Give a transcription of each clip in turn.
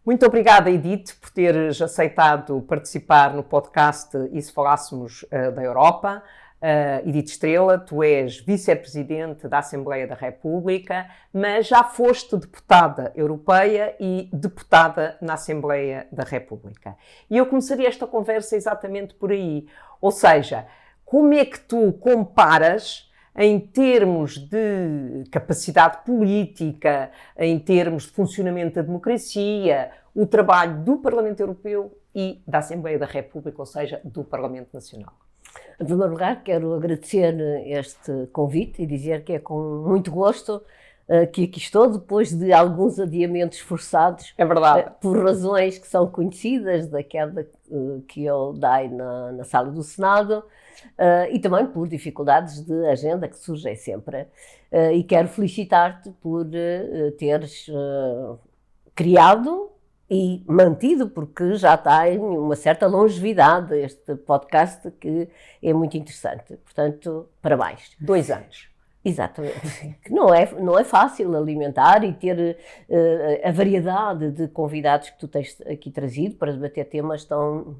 Muito obrigada, Edith, por teres aceitado participar no podcast E se Falássemos da Europa. Edith Estrela, tu és vice-presidente da Assembleia da República, mas já foste deputada europeia e deputada na Assembleia da República. E eu começaria esta conversa exatamente por aí. Ou seja, como é que tu comparas, em termos de capacidade política, em termos de funcionamento da democracia, o trabalho do Parlamento Europeu e da Assembleia da República, ou seja, do Parlamento Nacional? Em primeiro lugar, quero agradecer este convite e dizer que é com muito gosto que aqui estou, depois de alguns adiamentos forçados. É verdade. Por razões que são conhecidas, da queda que eu dei na sala do Senado, e também por dificuldades de agenda que surgem sempre. E quero felicitar-te por teres criado e mantido, porque já tem uma certa longevidade este podcast, que é muito interessante. Portanto, parabéns. 2 anos. Exatamente. Não é fácil alimentar e ter a variedade de convidados que tu tens aqui trazido para debater temas tão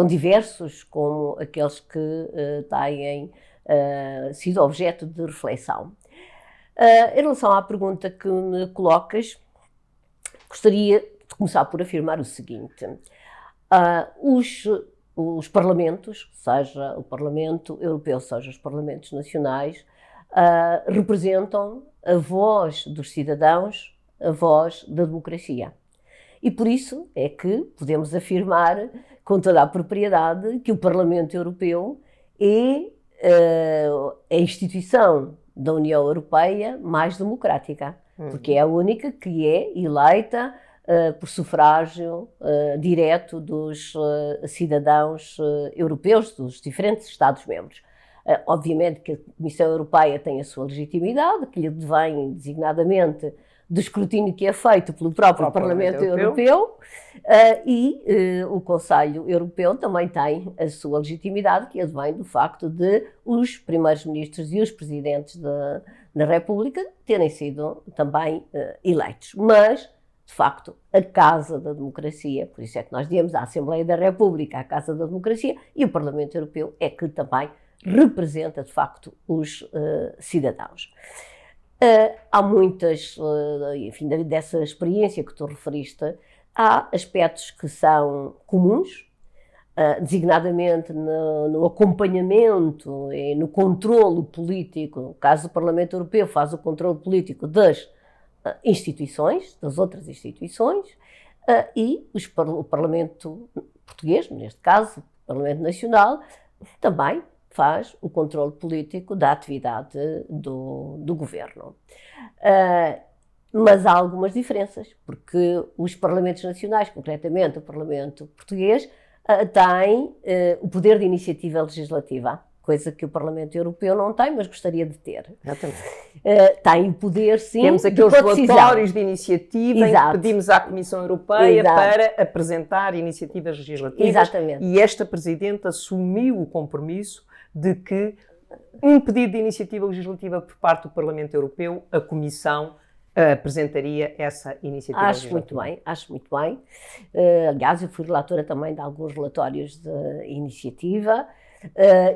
diversos como aqueles que têm sido objeto de reflexão. Em relação à pergunta que me colocas, gostaria de começar por afirmar o seguinte: os parlamentos, seja o Parlamento Europeu, seja os parlamentos nacionais, representam a voz dos cidadãos, a voz da democracia. E por isso é que podemos afirmar com toda a propriedade que o Parlamento Europeu é a instituição da União Europeia mais democrática, porque é a única que é eleita por sufrágio direto dos cidadãos europeus, dos diferentes Estados-membros. Obviamente que a Comissão Europeia tem a sua legitimidade, que lhe advém designadamente do escrutínio que é feito pelo próprio Parlamento Europeu, e o Conselho Europeu também tem a sua legitimidade, que advém do facto de os primeiros ministros e os presidentes da República terem sido também eleitos. Mas, de facto, a Casa da Democracia, por isso é que nós dizemos a Assembleia da República, a Casa da Democracia, e o Parlamento Europeu é que também representa, de facto, os cidadãos. Há muitas, enfim, dessa experiência que tu referiste, há aspectos que são comuns, designadamente no acompanhamento e no controlo político. No caso do Parlamento Europeu, faz o controlo político das instituições, das outras instituições, e o Parlamento português, neste caso, o Parlamento Nacional, também faz o controle político da atividade do governo. Mas há algumas diferenças, porque os parlamentos nacionais, concretamente o Parlamento português, tem o poder de iniciativa legislativa, coisa que o Parlamento Europeu não tem, mas gostaria de ter. Exatamente. Tem o poder, sim, temos aqueles relatórios de iniciativa. Exato. Em que pedimos à Comissão Europeia. Exato. Para apresentar iniciativas legislativas. Exatamente. E esta Presidente assumiu o compromisso de que um pedido de iniciativa legislativa por parte do Parlamento Europeu, a Comissão apresentaria essa iniciativa legislativa. Acho muito bem. Aliás, eu fui relatora também de alguns relatórios de iniciativa.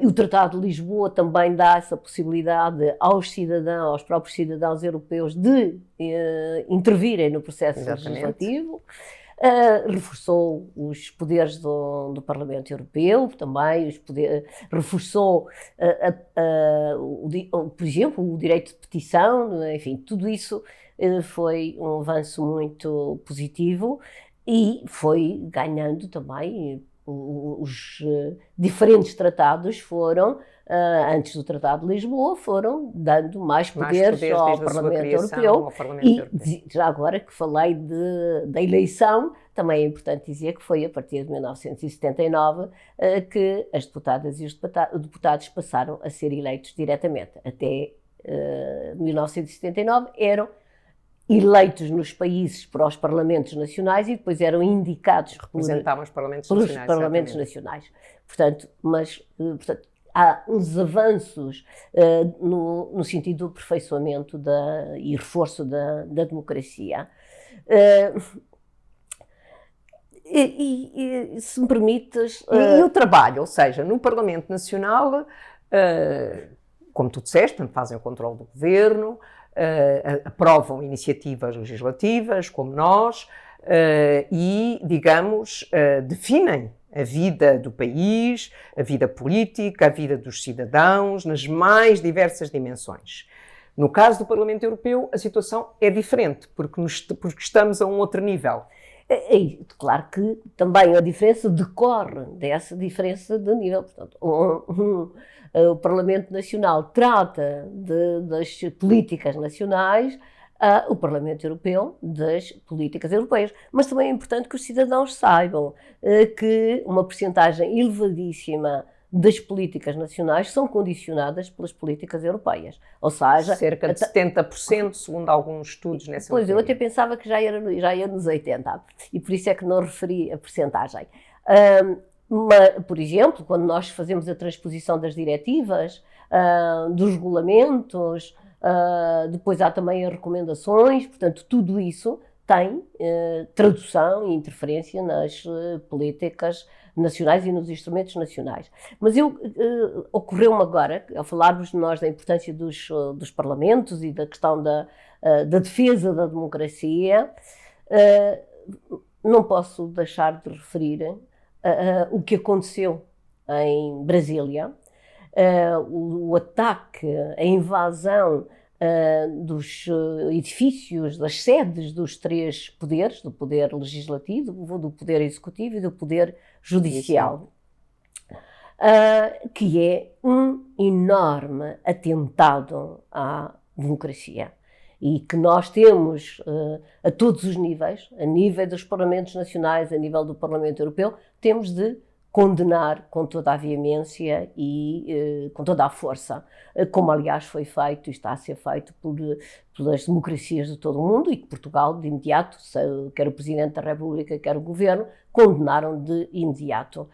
O Tratado de Lisboa também dá essa possibilidade aos próprios cidadãos europeus de intervirem no processo. Exatamente. Legislativo. Reforçou os poderes do Parlamento Europeu, também reforçou, por exemplo, o direito de petição, enfim, tudo isso foi um avanço muito positivo e foi ganhando também. Os diferentes tratados foram, antes do Tratado de Lisboa, foram dando mais poderes ao Parlamento Europeu. E já agora que falei da eleição, também é importante dizer que foi a partir de 1979 que as deputadas e os deputados passaram a ser eleitos diretamente. Até 1979 eram eleitos nos países para os parlamentos nacionais e depois eram indicados representavam os parlamentos pelos nacionais, parlamentos nacionais. Portanto, há uns avanços no sentido do aperfeiçoamento e reforço da democracia. E se me permites... E o trabalho, ou seja, no Parlamento Nacional, como tu disseste, fazem o controle do governo, aprovam iniciativas legislativas, como nós, e, digamos, definem a vida do país, a vida política, a vida dos cidadãos, nas mais diversas dimensões. No caso do Parlamento Europeu, a situação é diferente, porque estamos a um outro nível. Claro que também a diferença decorre dessa diferença de nível. Portanto, o Parlamento Nacional trata das políticas nacionais, o Parlamento Europeu das políticas europeias. Mas também é importante que os cidadãos saibam que uma percentagem elevadíssima das políticas nacionais são condicionadas pelas políticas europeias. Ou seja, cerca de 70%, segundo alguns estudos nessa Pois, matéria. eu até pensava que já ia nos 80%, e por isso é que não referi a percentagem. Por exemplo, quando nós fazemos a transposição das diretivas, dos regulamentos, depois há também as recomendações, portanto, tudo isso tem tradução e interferência nas políticas nacionais e nos instrumentos nacionais. Mas ocorreu-me agora, ao falarmos nós da importância dos parlamentos e da questão da defesa da democracia, não posso deixar de referir o que aconteceu em Brasília, o ataque, a invasão dos edifícios, das sedes dos três poderes, do poder legislativo, do poder executivo e do poder judicial, que é um enorme atentado à democracia e que nós temos a todos os níveis, a nível dos parlamentos nacionais, a nível do Parlamento Europeu, temos de condenar com toda a veemência e com toda a força, como aliás foi feito e está a ser feito pelas democracias de todo o mundo, e que Portugal, de imediato, quer o Presidente da República, quer o Governo, condenaram de imediato.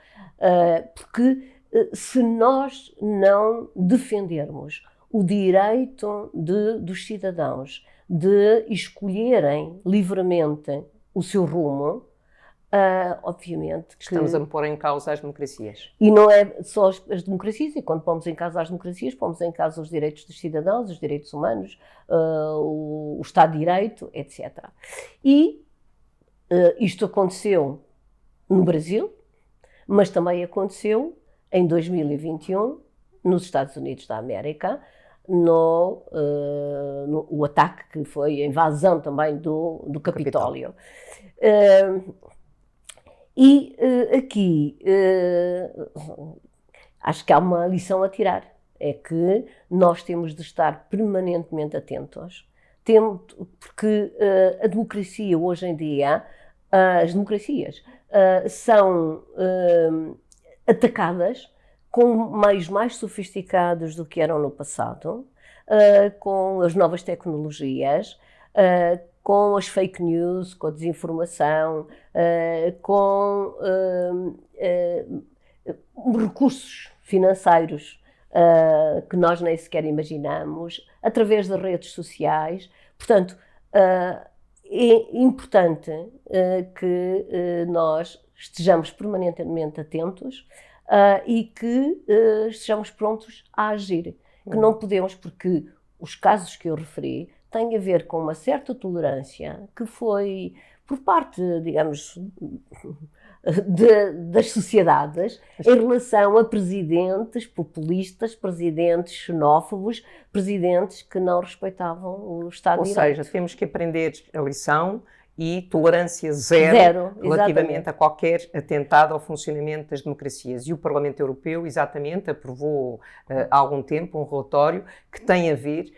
Porque se nós não defendermos o direito dos cidadãos de escolherem livremente o seu rumo, obviamente que estamos a pôr em causa as democracias. E não é só as democracias, e quando pomos em causa as democracias, pomos em causa os direitos dos cidadãos, os direitos humanos, o Estado de Direito, etc. E isto aconteceu no Brasil, mas também aconteceu em 2021 nos Estados Unidos da América, o ataque que foi a invasão também do Capitólio. E aqui acho que há uma lição a tirar, é que nós temos de estar permanentemente atentos, porque a democracia hoje em dia, as democracias são atacadas com meios mais sofisticados do que eram no passado, com as novas tecnologias, com as fake news, com a desinformação, com recursos financeiros que nós nem sequer imaginamos, através das redes sociais. Portanto, é importante que nós estejamos permanentemente atentos e que estejamos prontos a agir. Que não podemos, porque os casos que eu referi têm a ver com uma certa tolerância que foi por parte, digamos, das sociedades em relação a presidentes populistas, presidentes xenófobos, presidentes que não respeitavam o Estado de Direito. Ou seja, temos que aprender a lição e tolerância zero relativamente a qualquer atentado ao funcionamento das democracias. E o Parlamento Europeu, exatamente, aprovou há algum tempo um relatório que tem a ver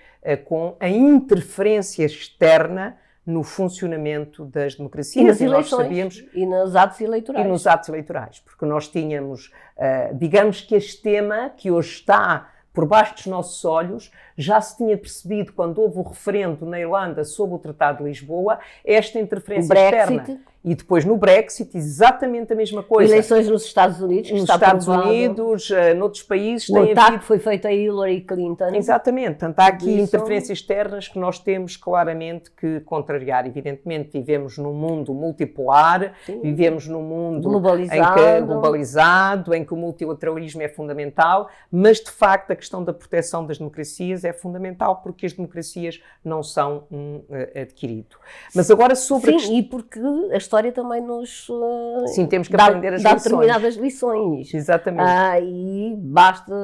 com a interferência externa no funcionamento das democracias. E nas eleições, e nos atos eleitorais. E nos atos eleitorais, porque nós tínhamos, digamos que este tema que hoje está por baixo dos nossos olhos, já se tinha percebido quando houve o referendo na Irlanda sobre o Tratado de Lisboa, esta interferência externa. e depois no Brexit, exatamente a mesma coisa. Eleições nos Estados Unidos, que nos está Estados provado. Unidos, noutros países, O ataque foi feito a Hillary Clinton. Exatamente, portanto há aqui interferências externas que nós temos claramente que contrariar. Evidentemente vivemos num mundo multipolar, Sim. Vivemos num mundo globalizado, em que o multilateralismo é fundamental, mas de facto a questão da proteção das democracias é fundamental porque as democracias não são adquirido. Mas agora sobre... Sim, e porque a história também nos Sim, temos que aprender as lições. determinadas lições. Exatamente. E basta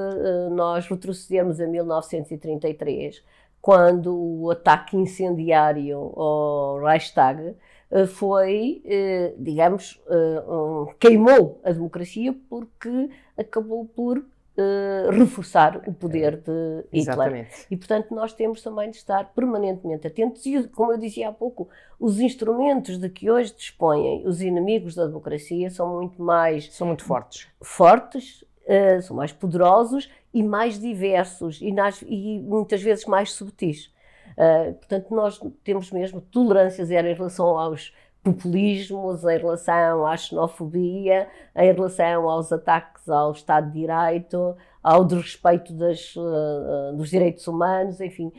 nós retrocedermos a 1933, quando o ataque incendiário ao Reichstag foi, digamos, queimou a democracia porque acabou por reforçar o poder de Hitler. Exatamente. E, portanto, nós temos também de estar permanentemente atentos e, como eu dizia há pouco, os instrumentos de que hoje dispõem os inimigos da democracia são muito mais... São muito fortes. São mais poderosos e mais diversos e muitas vezes mais subtis. Portanto, nós temos mesmo tolerância zero em relação aos populismos, em relação à xenofobia, em relação aos ataques ao Estado de Direito, ao desrespeito dos direitos humanos, enfim,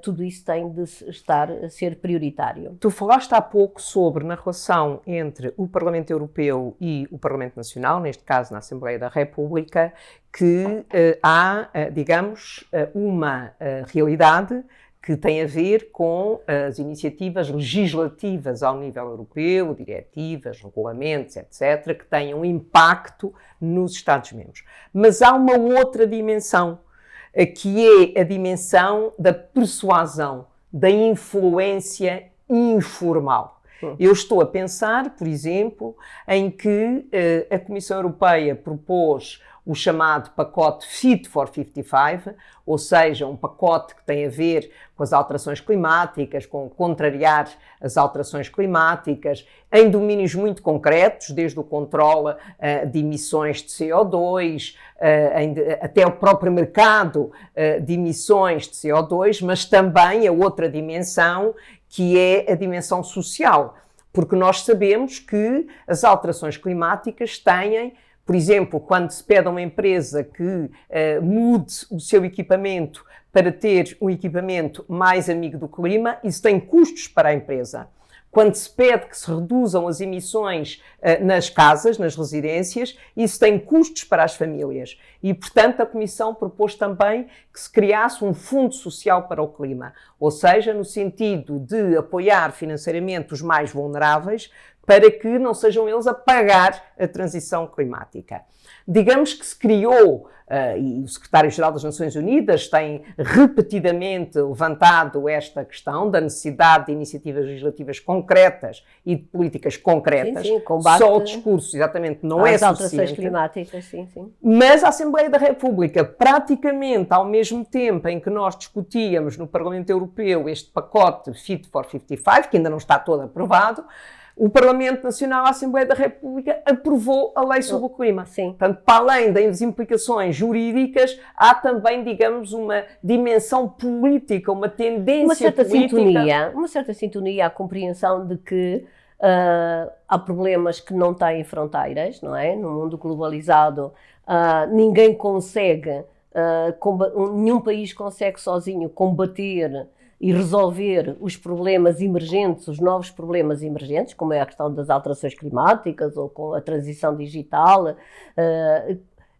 tudo isso tem de ser prioritário. Tu falaste há pouco sobre na relação entre o Parlamento Europeu e o Parlamento Nacional, neste caso na Assembleia da República, que há, digamos, uma realidade que tem a ver com as iniciativas legislativas ao nível europeu, diretivas, regulamentos, etc., que têm um impacto nos Estados-membros. Mas há uma outra dimensão, que é a dimensão da persuasão, da influência informal. Eu estou a pensar, por exemplo, em que a Comissão Europeia propôs o chamado pacote Fit for 55, ou seja, um pacote que tem a ver com as alterações climáticas, com contrariar as alterações climáticas, em domínios muito concretos, desde o controle de emissões de CO2, até o próprio mercado de emissões de CO2, mas também a outra dimensão, que é a dimensão social, porque nós sabemos que as alterações climáticas têm... Por exemplo, quando se pede a uma empresa que mude o seu equipamento para ter um equipamento mais amigo do clima, isso tem custos para a empresa. Quando se pede que se reduzam as emissões nas casas, nas residências, isso tem custos para as famílias. E, portanto, a Comissão propôs também que se criasse um fundo social para o clima, ou seja, no sentido de apoiar financeiramente os mais vulneráveis, para que não sejam eles a pagar a transição climática. Digamos que se criou, e o Secretário-Geral das Nações Unidas tem repetidamente levantado esta questão da necessidade de iniciativas legislativas concretas e de políticas concretas. Sim, combate só o discurso, exatamente, não é suficiente. As alterações climáticas, sim. Mas a Assembleia da República, praticamente ao mesmo tempo em que nós discutíamos no Parlamento Europeu este pacote Fit for 55, que ainda não está todo aprovado, o Parlamento Nacional, a Assembleia da República, aprovou a lei sobre o clima. Sim. Portanto, para além das implicações jurídicas, há também, digamos, uma dimensão política, uma tendência política. Uma certa sintonia à compreensão de que há problemas que não têm fronteiras, não é? No mundo globalizado, ninguém consegue, nenhum país consegue sozinho combater e resolver os problemas emergentes, os novos problemas emergentes, como é a questão das alterações climáticas ou com a transição digital,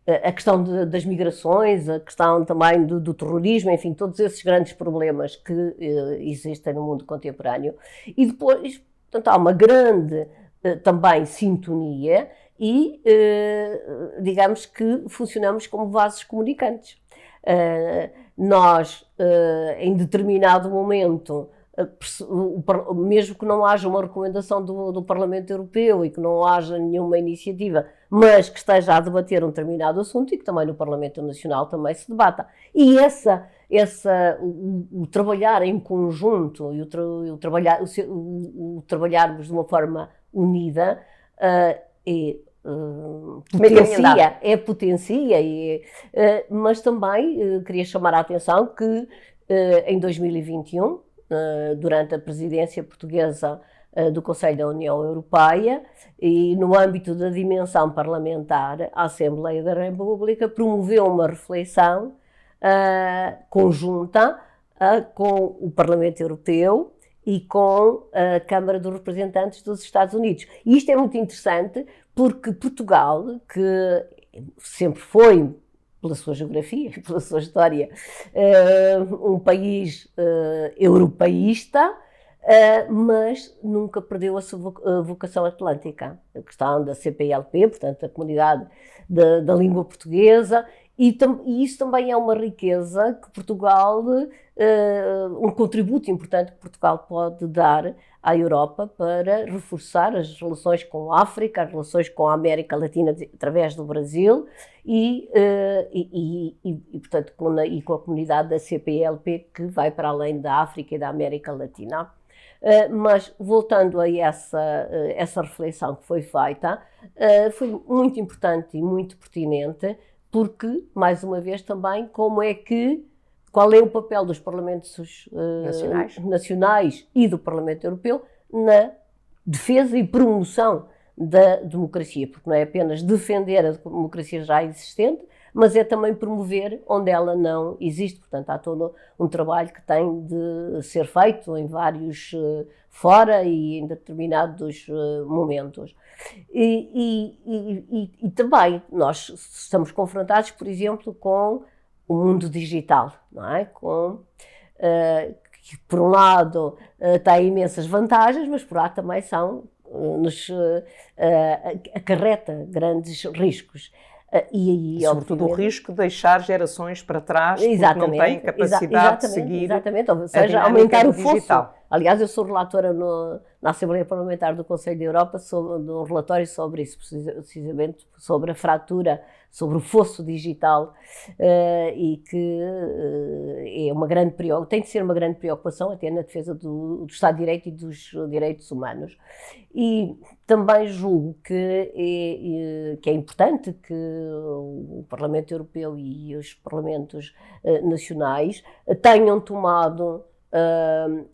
a questão das migrações, a questão também do terrorismo, enfim, todos esses grandes problemas que existem no mundo contemporâneo. E depois, portanto, há uma grande também sintonia e, digamos que funcionamos como vasos comunicantes. Nós, em determinado momento, mesmo que não haja uma recomendação do Parlamento Europeu e que não haja nenhuma iniciativa, mas que esteja a debater um determinado assunto e que também no Parlamento Nacional também se debata. E o trabalhar em conjunto e o trabalharmos de uma forma unida potencia, mas também queria chamar a atenção que em 2021, durante a presidência portuguesa do Conselho da União Europeia, e no âmbito da dimensão parlamentar, a Assembleia da República promoveu uma reflexão conjunta com o Parlamento Europeu e com a Câmara dos Representantes dos Estados Unidos. E isto é muito interessante porque Portugal, que sempre foi, pela sua geografia, pela sua história, um país europeísta, mas nunca perdeu a sua vocação atlântica. A questão da CPLP, portanto, a Comunidade da Língua Portuguesa, e isso também é uma riqueza que Portugal, um contributo importante que Portugal pode dar à Europa para reforçar as relações com a África, as relações com a América Latina através do Brasil e portanto, com a comunidade da CPLP, que vai para além da África e da América Latina. Mas voltando a essa reflexão que foi feita, foi muito importante e muito pertinente, porque, mais uma vez também, qual é o papel dos parlamentos nacionais e do Parlamento Europeu na defesa e promoção da democracia, porque não é apenas defender a democracia já existente, mas é também promover onde ela não existe. Portanto, há todo um trabalho que tem de ser feito em vários fora e em determinados momentos. E também nós estamos confrontados, por exemplo, com o mundo digital, não é? Que por um lado tem imensas vantagens, mas por outro também acarreta grandes riscos. E sobretudo o risco de deixar gerações para trás porque não têm capacidade de seguir. Exatamente, ou seja, aumentar o fosso. Aliás, eu sou relatora na Assembleia Parlamentar do Conselho da Europa de um relatório sobre isso, precisamente sobre a fratura, sobre o fosso digital, e que é uma grande tem de ser uma grande preocupação até na defesa do Estado de Direito e dos direitos humanos. E também julgo que é importante que o Parlamento Europeu e os Parlamentos nacionais tenham tomado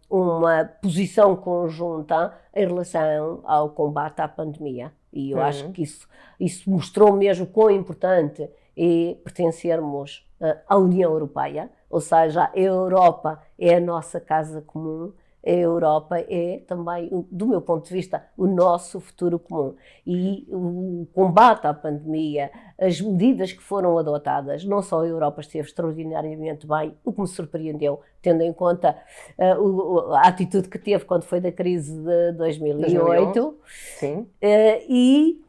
uma posição conjunta em relação ao combate à pandemia. E eu acho que isso mostrou mesmo quão importante é pertencermos à União Europeia, ou seja, a Europa é a nossa casa comum, a Europa é também, do meu ponto de vista, o nosso futuro comum. E o combate à pandemia, as medidas que foram adotadas, não só a Europa esteve extraordinariamente bem, o que me surpreendeu, tendo em conta a atitude que teve quando foi da crise de 2008. Sim. E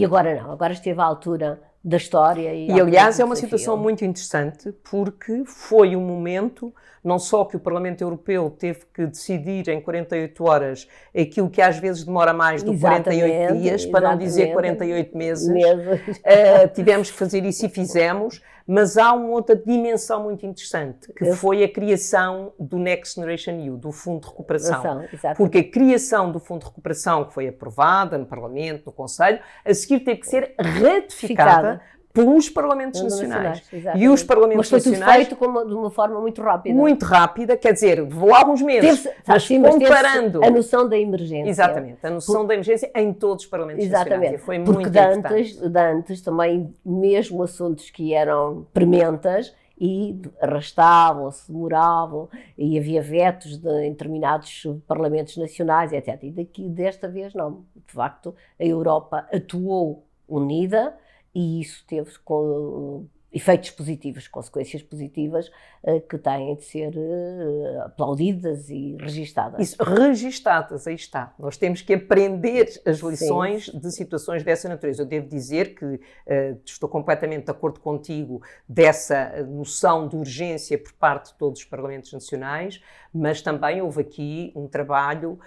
agora não, agora esteve à altura da história. E aliás, é uma situação muito interessante, porque foi um momento, não só que o Parlamento Europeu teve que decidir em 48 horas aquilo que às vezes demora mais do que 48 dias, para não dizer 48 meses. Tivemos que fazer isso e fizemos, mas há uma outra dimensão muito interessante, que foi a criação do Next Generation EU, do Fundo de Recuperação. Porque a criação do Fundo de Recuperação, que foi aprovada no Parlamento, no Conselho, a seguir teve que ser ratificada pelos Parlamentos Nacionais. E os Parlamentos Nacionais... Mas foi tudo feito de uma forma muito rápida. Muito rápida, quer dizer, levou alguns meses. Mas comparando... a noção da emergência. Exatamente, a noção da emergência em todos os Parlamentos Nacionais. Foi muito importante. Porque antes também, mesmo assuntos que eram prementas, e arrastavam-se, demoravam, e havia vetos em determinados parlamentos nacionais, etc. E desta vez não. De facto, a Europa atuou unida, e isso teve efeitos positivos, consequências positivas que têm de ser aplaudidas e registadas. Isso, registadas, aí está. Nós temos que aprender as lições de situações dessa natureza. Eu devo dizer que estou completamente de acordo contigo dessa noção de urgência por parte de todos os Parlamentos Nacionais, mas também houve aqui um trabalho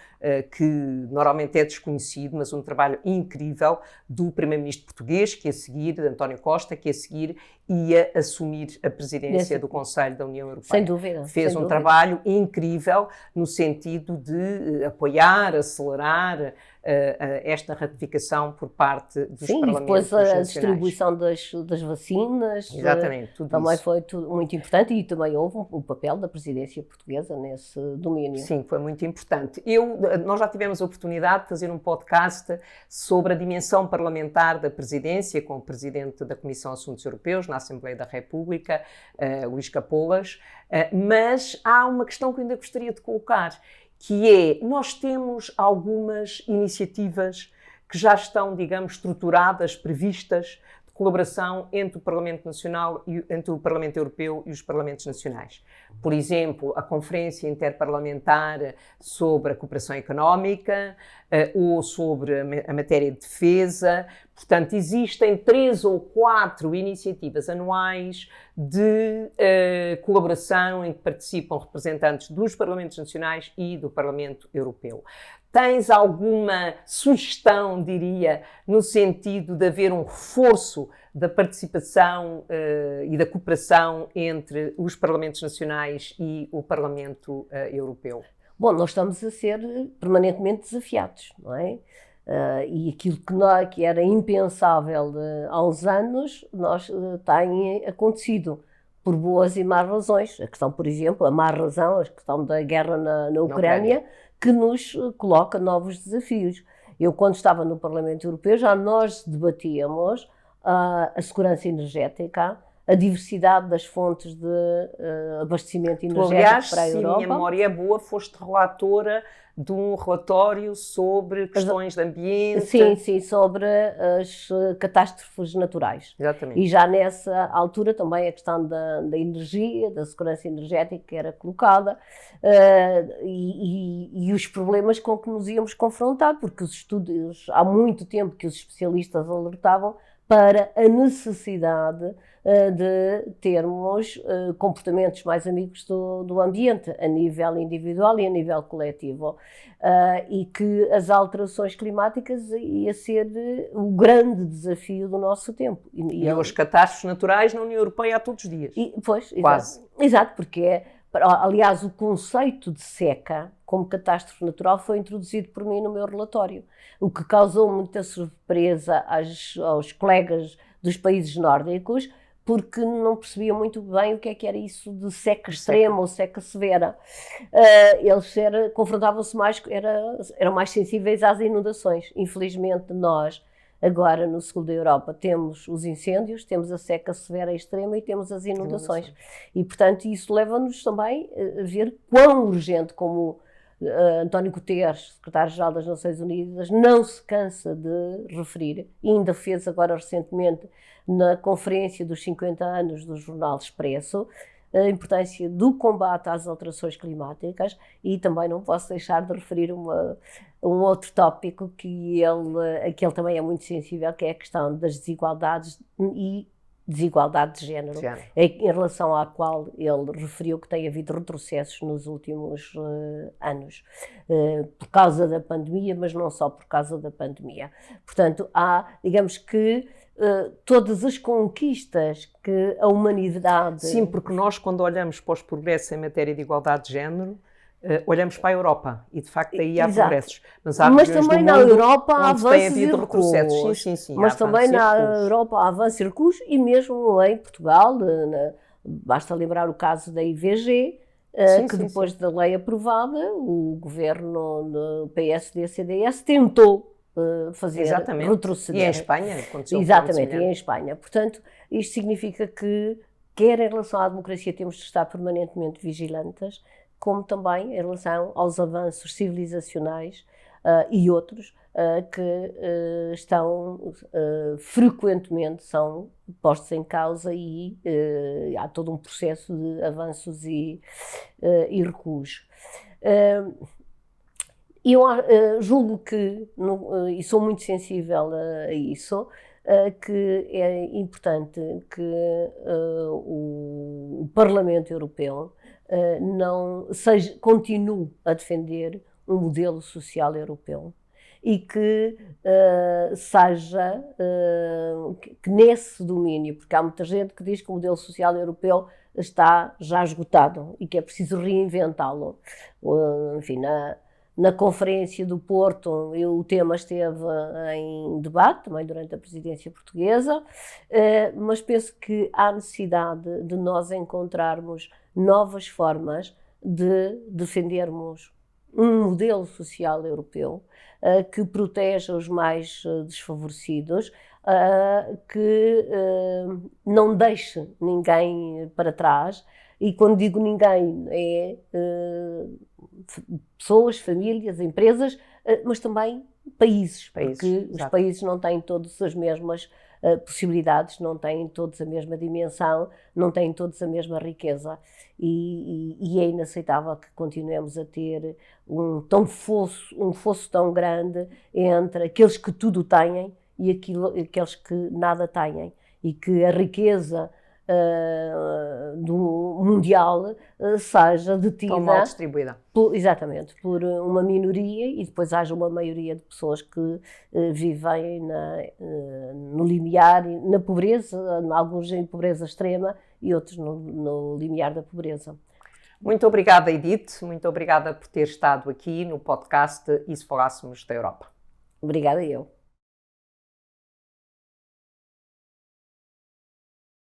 que normalmente é desconhecido, mas um trabalho incrível do Primeiro-Ministro português, que a seguir, António Costa, que a seguir ia assumir a presidência do Conselho da União Europeia. Sem dúvida. Fez um trabalho incrível no sentido de apoiar, acelerar esta ratificação por parte dos Sim, parlamentos e depois a nacionais. distribuição das vacinas. Exatamente, tudo também isso. foi muito importante e também houve um papel da presidência portuguesa nesse domínio. Sim, foi muito importante. Nós já tivemos a oportunidade de fazer um podcast sobre a dimensão parlamentar da presidência com o presidente da Comissão de Assuntos Europeus na Assembleia da República, Luís Capolas, mas há uma questão que eu ainda gostaria de colocar, que é, nós temos algumas iniciativas que já estão, digamos, estruturadas, previstas, de colaboração entre o Parlamento Nacional e entre o Parlamento Europeu e os Parlamentos Nacionais. Por exemplo, a Conferência Interparlamentar sobre a Cooperação Económica ou sobre a matéria de defesa. Portanto, existem 3 ou 4 iniciativas anuais de colaboração em que participam representantes dos Parlamentos Nacionais e do Parlamento Europeu. Tens alguma sugestão, diria, no sentido de haver um reforço da participação e da cooperação entre os Parlamentos Nacionais e o Parlamento Europeu? Bom, nós estamos a ser permanentemente desafiados, não é? E aquilo que era impensável há uns anos, tem acontecido por boas e más razões. A questão, por exemplo, a má razão, a questão da guerra na Ucrânia, que nos coloca novos desafios. Eu, quando estava no Parlamento Europeu, já nós debatíamos a segurança energética, a diversidade das fontes de abastecimento energético para a Europa. Se a minha memória é boa, foste relatora de um relatório sobre questões de ambiente. Sim, sobre as catástrofes naturais. Exatamente. E já nessa altura também a questão da energia, da segurança energética era colocada e os problemas com que nos íamos confrontar, porque os estudos, há muito tempo que os especialistas alertavam para a necessidade de termos comportamentos mais amigos do ambiente, a nível individual e a nível coletivo, e que as alterações climáticas ia ser o grande desafio do nosso tempo. E as catástrofes naturais na União Europeia há todos os dias. Pois, quase. Exato, porque aliás, o conceito de seca como catástrofe natural foi introduzido por mim no meu relatório, o que causou muita surpresa aos colegas dos países nórdicos, porque não percebiam muito bem o que era isso de seca extrema ou seca severa. Eles confrontavam-se mais, eram mais sensíveis às inundações. Infelizmente, nós, agora no sul da Europa, temos os incêndios, temos a seca severa e extrema e temos as inundações. E, portanto, isso leva-nos também a ver quão urgente, como António Guterres, secretário-geral das Nações Unidas, não se cansa de referir, e ainda fez agora recentemente na conferência dos 50 anos do Jornal Expresso, a importância do combate às alterações climáticas. E também não posso deixar de referir um outro tópico que ele também é muito sensível, que é a questão das desigualdades e desigualdade de género, em relação à qual ele referiu que tem havido retrocessos nos últimos anos, por causa da pandemia, mas não só por causa da pandemia. Portanto, há, digamos que, todas as conquistas que a humanidade... Sim, porque nós, quando olhamos para os progressos em matéria de igualdade de género, olhamos para a Europa e, de facto, aí há progressos. Mas também na Europa há avanços e recuos. Sim, mas também na Europa há avanços e recuos, e mesmo em Portugal, basta lembrar o caso da IVG, que depois da lei aprovada, o governo do PSD-CDS tentou fazer retroceder. E em Espanha aconteceu. Exatamente, e em Espanha. Portanto, isto significa que, quer em relação à democracia, temos de estar permanentemente vigilantes, como também em relação aos avanços civilizacionais e outros que estão frequentemente são postos em causa, e há todo um processo de avanços e recuos. Eu julgo que, e sou muito sensível a isso, que é importante que o Parlamento Europeu continue a defender um modelo social europeu, e que seja que nesse domínio, porque há muita gente que diz que o modelo social europeu está já esgotado e que é preciso reinventá-lo. Enfim, Na Conferência do Porto, o tema esteve em debate, também durante a presidência portuguesa, mas penso que há necessidade de nós encontrarmos novas formas de defendermos um modelo social europeu que proteja os mais desfavorecidos, que não deixe ninguém para trás. E quando digo ninguém, é pessoas, famílias, empresas, mas também países, porque os países não têm todas as mesmas possibilidades, não têm todos a mesma dimensão, não têm todos a mesma riqueza. E é inaceitável que continuemos a ter um fosso tão grande entre aqueles que tudo têm e aqueles que nada têm. E que a riqueza do mundial seja detida tão mal distribuída. Exatamente, por uma minoria, e depois haja uma maioria de pessoas que vivem no limiar, na pobreza, alguns em pobreza extrema e outros no limiar da pobreza. Muito obrigada, Edith, muito obrigada por ter estado aqui no podcast E se Falássemos da Europa. Obrigada eu.